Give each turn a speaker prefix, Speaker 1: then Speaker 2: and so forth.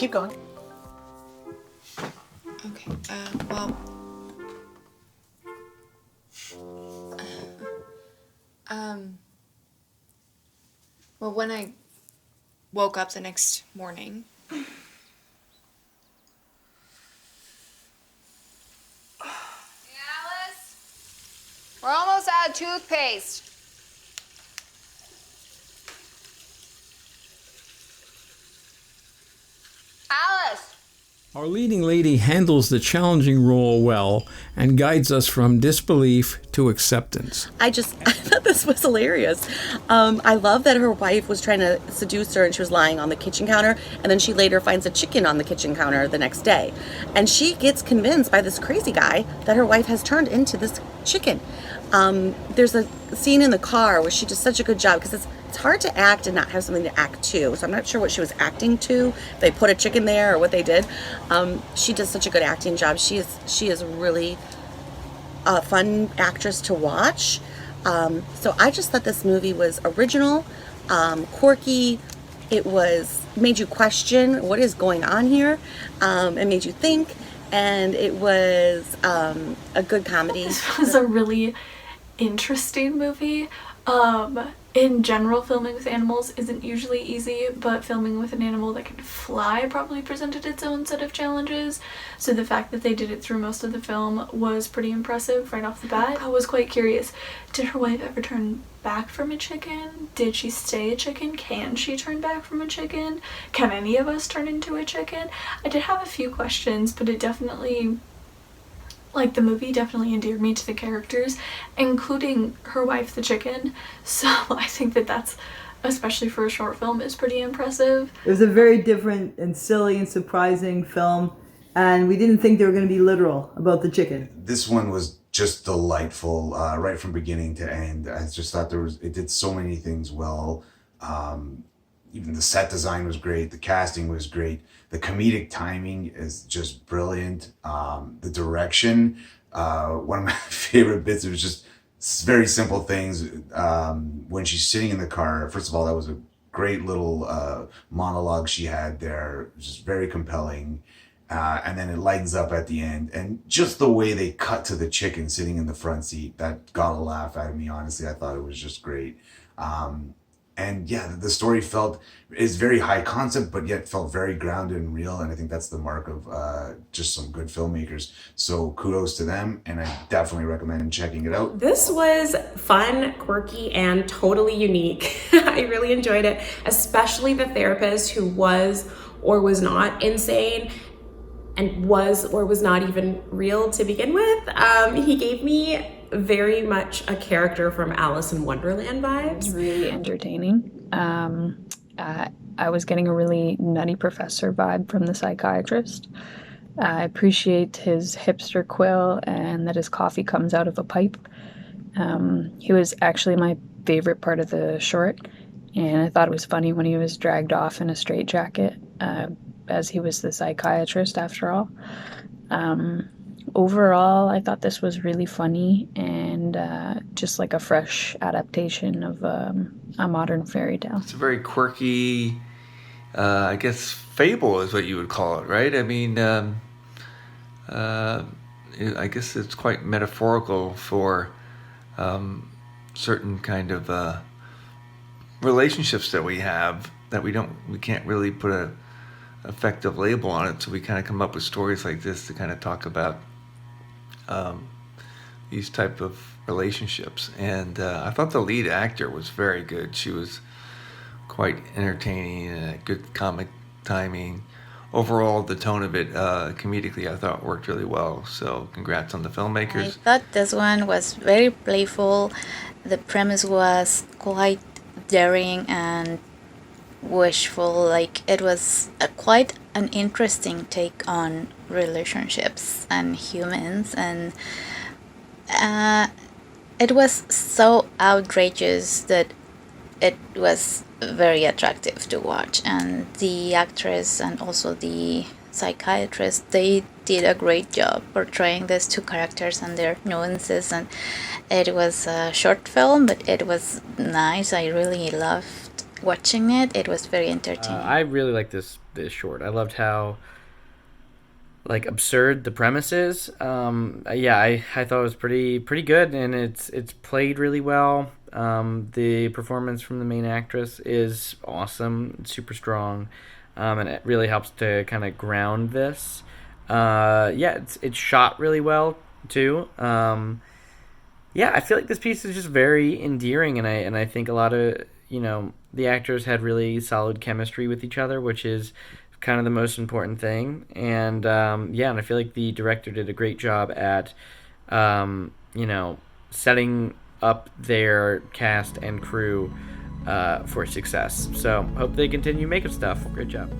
Speaker 1: keep going.
Speaker 2: Okay, well... Well, when I woke up the next morning...
Speaker 3: Alice, we're almost out of toothpaste. Alice!
Speaker 4: Our leading lady handles the challenging role well and guides us from disbelief to acceptance.
Speaker 5: I thought this was hilarious. I love that her wife was trying to seduce her and she was lying on the kitchen counter, and then she later finds a chicken on the kitchen counter the next day. And she gets convinced by this crazy guy that her wife has turned into this chicken. There's a scene in the car where she does such a good job, because it's hard to act and not have something to act to. So I'm not sure what she was acting to. If they put a chicken there or what they did. She does such a good acting job. She is really a fun actress to watch. So I just thought this movie was original, quirky. It made you question what is going on here. It made you think, and it was a good comedy.
Speaker 6: This was a really interesting movie. In general, filming with animals isn't usually easy, but filming with an animal that can fly probably presented its own set of challenges. So the fact that they did it through most of the film was pretty impressive right off the bat. I was quite curious, did her wife ever turn back from a chicken? Did she stay a chicken? Can she turn back from a chicken? Can any of us turn into a chicken? I did have a few questions, but it definitely... the movie definitely endeared me to the characters, including her wife, the chicken. So I think that's, especially for a short film, is pretty impressive.
Speaker 7: It was a very different and silly and surprising film, and we didn't think they were going to be literal about the chicken.
Speaker 8: This one was just delightful, right from beginning to end. I just thought it did so many things well. Even the set design was great. The casting was great. The comedic timing is just brilliant. The direction, one of my favorite bits, it was just very simple things. When she's sitting in the car, first of all, that was a great little monologue she had there, just very compelling. And then it lightens up at the end. And just the way they cut to the chicken sitting in the front seat, that got a laugh out of me, honestly. I thought it was just great. And yeah, the story is very high concept, but yet felt very grounded and real. And I think that's the mark of just some good filmmakers. So kudos to them. And I definitely recommend checking it out.
Speaker 9: This was fun, quirky, and totally unique. I really enjoyed it, especially the therapist who was or was not insane and was or was not even real to begin with. He gave me very much a character from Alice in Wonderland vibes.
Speaker 10: Really entertaining. I was getting a really nutty professor vibe from the psychiatrist. I appreciate his hipster quill and that his coffee comes out of a pipe. He was actually my favorite part of the short, and I thought it was funny when he was dragged off in a straitjacket, as he was the psychiatrist after all. Overall, I thought this was really funny and just like a fresh adaptation of a modern fairy tale.
Speaker 11: It's a very quirky, I guess, fable is what you would call it, right? I mean, I guess it's quite metaphorical for certain kind of relationships that we have that we can't really put a effective label on it. So we kind of come up with stories like this to kind of talk about these type of relationships. And I thought the lead actor was very good. She was quite entertaining and good comic timing. Overall, the tone of it, comedically, I thought worked really well. So congrats on the filmmakers.
Speaker 12: I thought this one was very playful. The premise was quite daring and wishful. It was quite an interesting take on relationships and humans, and it was so outrageous that it was very attractive to watch. And the actress and also the psychiatrist, they did a great job portraying these two characters and their nuances. And it was a short film, but it was nice. I really loved watching it. It was very entertaining.
Speaker 1: I really like this short. I loved how like absurd the premise is. Yeah, I thought it was pretty good, and it's played really well. The performance from the main actress is awesome, super strong, and it really helps to kind of ground this. Yeah, it's shot really well too. Yeah, I feel like this piece is just very endearing, and I think a lot of the actors had really solid chemistry with each other, which is kind of the most important thing. And yeah, and I feel like the director did a great job at setting up their cast and crew for success. So hope they continue making stuff. Great job.